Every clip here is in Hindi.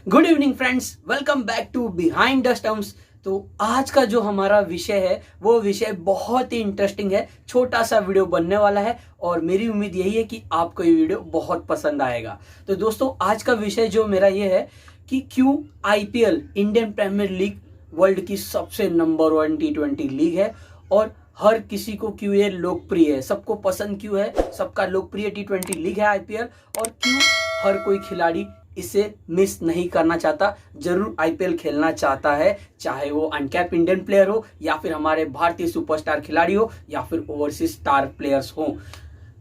Good evening friends, welcome back to behind the stumps. तो आज का जो हमारा विषय है वो विषय बहुत ही इंटरेस्टिंग है। छोटा सा वीडियो बनने वाला है और मेरी उम्मीद यही है कि आपको ये वीडियो बहुत पसंद आएगा। तो दोस्तों, आज का विषय जो मेरा ये है कि क्यों IPL Indian Premier League world की सबसे नंबर 1 T20 लीग है और हर किसी को क्यों ये लोकप्रिय है, सबको पसंद क्यों है, सबका लोकप्रिय T20 लीग है आईपीएल, और क्यों हर कोई खिलाड़ी इसे मिस नहीं करना चाहता, जरूर आईपीएल खेलना चाहता है, चाहे वो अनकैप इंडियन प्लेयर हो या फिर हमारे भारतीय सुपरस्टार खिलाड़ी हो या फिर ओवरसीज स्टार प्लेयर्स हो।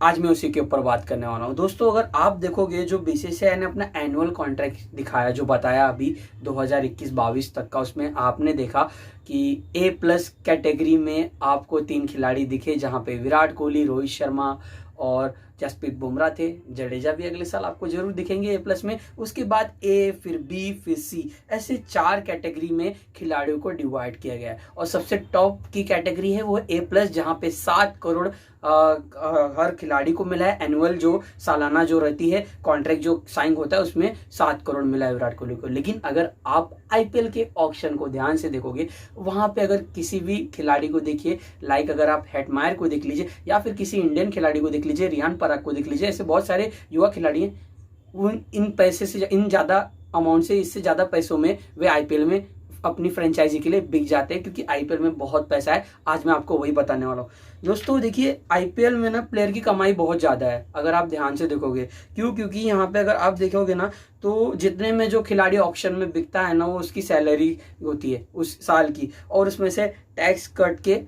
आज मैं उसी के ऊपर बात करने वाला हूँ। दोस्तों, अगर आप देखोगे जो बीसीसीआई ने अपना एनुअल कॉन्ट्रैक्ट दिखाया, जो बताया अभी 2021-22 तक का, उसमें आपने देखा कि A+ कैटेगरी में आपको 3 खिलाड़ी दिखे, जहां पे विराट कोहली, रोहित शर्मा और जसप्रीत बुमराह थे। जडेजा भी अगले साल आपको जरूर दिखेंगे A+ में। उसके बाद A, फिर B, फिर C, ऐसे 4 कैटेगरी में खिलाड़ियों को डिवाइड किया गया है और सबसे टॉप की कैटेगरी है वो A+, जहां पे 7 करोड़ हर खिलाड़ी को मिला है। एनुअल जो सालाना जो रहती है कॉन्ट्रैक्ट जो साइन होता है उसमें 7 करोड़ मिला है विराट कोहली को। लेकिन अगर आप आईपीएल के ऑक्शन को ध्यान से देखोगे, वहां पे अगर किसी भी खिलाड़ी को देखिए, लाइक अगर आप हेटमायर को देख लीजिए या फिर किसी इंडियन खिलाड़ी को देख लीजिए, रियान पराग को देख लीजिए, ऐसे बहुत सारे युवा खिलाड़ी हैं, वो इन पैसे से, इन ज्यादा अमाउंट से, इससे ज्यादा पैसों में वे आईपीएल में अपनी फ्रेंचाइजी के लिए बिक जाते हैं, क्योंकि आईपीएल में बहुत पैसा है। आज मैं आपको वही बताने वाला हूँ। दोस्तों देखिए, आईपीएल में ना प्लेयर की कमाई बहुत ज्यादा है, अगर आप ध्यान से देखोगे। क्यों? क्योंकि यहाँ पे अगर आप देखोगे ना, तो जितने में जो खिलाड़ी ऑक्शन में बिकता है ना, वो उसकी सैलरी होती है उस साल की, और उसमें से टैक्स कट के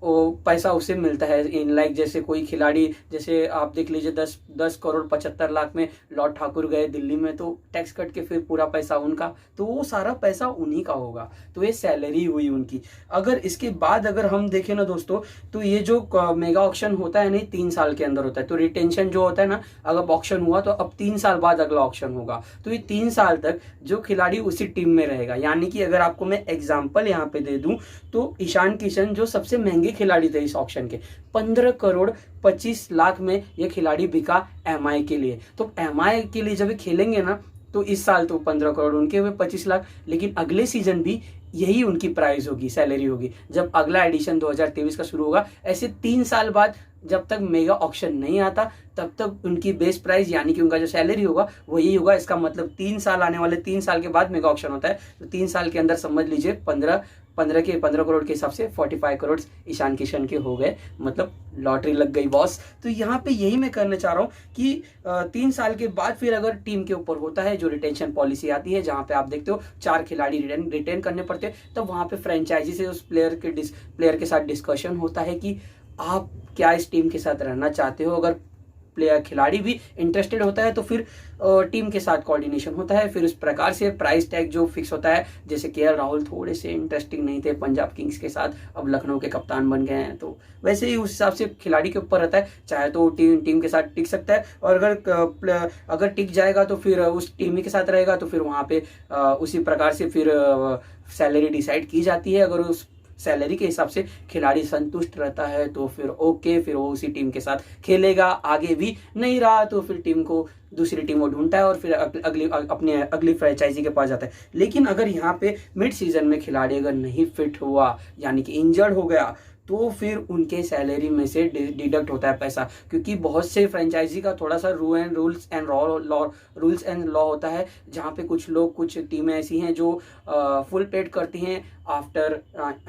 वो पैसा उसे मिलता है। इन लाइक जैसे कोई खिलाड़ी, जैसे आप देख लीजिए 10 करोड़ 75 लाख में लॉर्ड ठाकुर गए दिल्ली में, तो टैक्स कट के फिर पूरा पैसा उनका, तो वो सारा पैसा उन्हीं का होगा। तो ये सैलरी हुई उनकी। अगर इसके बाद अगर हम देखें ना दोस्तों, तो ये जो मेगा ऑक्शन होता है नहीं, 3 साल के अंदर होता है, तो रिटेंशन जो होता है ना, अगर ऑक्शन हुआ तो अब 3 साल बाद अगला ऑक्शन होगा, तो ये 3 साल तक जो खिलाड़ी उसी टीम में रहेगा। यानी कि अगर आपको मैं एग्जाम्पल यहाँ पे दे दूं, तो ईशान किशन जो सबसे महंगे खिलाड़ी थे इस ऑक्शन के, 15 करोड़ 25 लाख में ये खिलाड़ी बिका एमआई के लिए। तो एमआई के लिए जब खेलेंगे ना, तो इस साल तो 15 करोड़ उनके हुए 25 लाख, लेकिन अगले सीजन भी यही उनकी प्राइस होगी, सैलरी होगी। जब अगला एडिशन 2023 का शुरू होगा, ऐसे 3 साल बाद जब तक मेगा ऑक्शन नहीं आता, तब तक उनकी बेस प्राइस यानी कि उनका जो सैलरी होगा वो यही होगा। इसका मतलब 3 साल आने वाले 3 साल के बाद मेगा ऑक्शन होता है, तो 3 साल के अंदर समझ लीजिए 15 करोड़ के हिसाब से 45 करोड़ ईशान किशन के हो गए, मतलब लॉटरी लग गई बॉस। तो यहाँ पे यही मैं करना चाह रहा हूँ कि 3 साल के बाद फिर अगर टीम के ऊपर होता है जो रिटेंशन पॉलिसी आती है, जहाँ पे आप देखते हो 4 खिलाड़ी रिटेन करने पड़ते हैं, तब वहाँ पे फ्रेंचाइजी से उस प्लेयर के साथ डिस्कशन होता है कि आप क्या इस टीम के साथ रहना चाहते हो। अगर प्लेयर खिलाड़ी भी इंटरेस्टेड होता है तो फिर टीम के साथ कोऑर्डिनेशन होता है, फिर उस प्रकार से प्राइस टैग जो फिक्स होता है। जैसे केएल राहुल थोड़े से इंटरेस्टिंग नहीं थे पंजाब किंग्स के साथ, अब लखनऊ के कप्तान बन गए हैं, तो वैसे ही उस हिसाब से खिलाड़ी के ऊपर रहता है, चाहे तो टीम के साथ टिक सकता है, और अगर टिक जाएगा तो फिर उस टीम के साथ रहेगा, तो फिर वहाँ पे उसी प्रकार से फिर सैलरी डिसाइड की जाती है। अगर उस सैलरी के हिसाब से खिलाड़ी संतुष्ट रहता है तो फिर ओके, फिर वो उसी टीम के साथ खेलेगा। आगे भी नहीं रहा तो फिर टीम को दूसरी टीम को ढूंढता है और फिर अगली फ्रेंचाइजी के पास जाता है। लेकिन अगर यहाँ पे मिड सीजन में खिलाड़ी अगर नहीं फिट हुआ, यानी कि इंजर्ड हो गया, तो फिर उनके सैलरी में से डिडक्ट होता है पैसा, क्योंकि बहुत से फ्रेंचाइजी का थोड़ा सा रूल्स एंड लॉ होता है, जहाँ पे कुछ टीमें ऐसी हैं जो फुल पेड करती हैं आफ्टर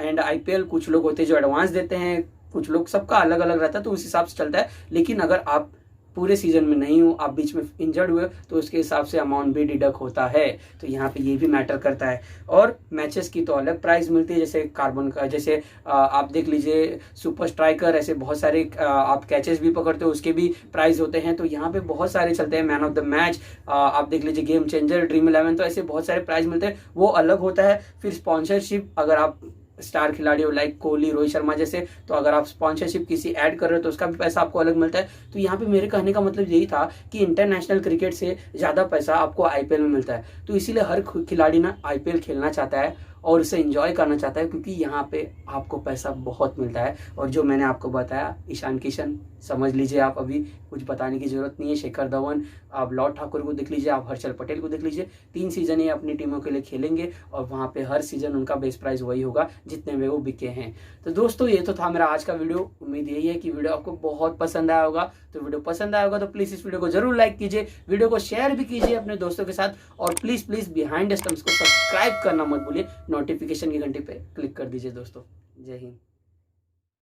एंड आईपीएल, कुछ लोग होते हैं जो एडवांस देते हैं, कुछ लोग, सबका अलग अलग रहता है, तो उस हिसाब से चलता है। लेकिन अगर आप पूरे सीजन में नहीं हो, आप बीच में इंजर्ड हुए, तो उसके हिसाब से अमाउंट भी डिडक्ट होता है। तो यहाँ पे ये भी मैटर करता है। और मैचेस की तो अलग प्राइस मिलती है, जैसे कार्बन का, जैसे आप देख लीजिए सुपर स्ट्राइकर, ऐसे बहुत सारे आप कैचेस भी पकड़ते हो, उसके भी प्राइस होते हैं। तो यहाँ पे बहुत सारे चलते हैं, मैन ऑफ द मैच आप देख लीजिए, गेम चेंजर, ड्रीम 11, तो ऐसे बहुत सारे प्राइस मिलते हैं, वो अलग होता है। फिर स्पॉन्सरशिप, अगर आप स्टार खिलाड़ी हो लाइक कोहली, रोहित शर्मा जैसे, तो अगर आप स्पॉन्सरशिप किसी ऐड कर रहे हो तो उसका भी पैसा आपको अलग मिलता है। तो यहाँ पे मेरे कहने का मतलब यही था कि इंटरनेशनल क्रिकेट से ज़्यादा पैसा आपको आईपीएल में मिलता है, तो इसीलिए हर खिलाड़ी ना आईपीएल खेलना चाहता है और उसे एंजॉय करना चाहता है, क्योंकि यहाँ पे आपको पैसा बहुत मिलता है। और जो मैंने आपको बताया, ईशान किशन समझ लीजिए, आप अभी कुछ बताने की जरूरत नहीं है। शिखर धवन, आप लॉर्ड ठाकुर को देख लीजिए, आप हर्षल पटेल को देख लीजिए, 3 सीजन ये अपनी टीमों के लिए खेलेंगे और वहाँ पे हर सीजन उनका बेस्ट प्राइस वही होगा जितने में वो बिके हैं। तो दोस्तों ये तो था मेरा आज का वीडियो। उम्मीद यही है कि वीडियो आपको बहुत पसंद आया होगा। तो वीडियो पसंद आया होगा तो प्लीज इस वीडियो को जरूर लाइक कीजिए, वीडियो को शेयर भी कीजिए अपने दोस्तों के साथ, और प्लीज बिहाइंड द स्टंप्स को सब्सक्राइब करना मत भूलिए, नोटिफिकेशन की घंटी पे क्लिक कर दीजिए दोस्तों। जय हिंद।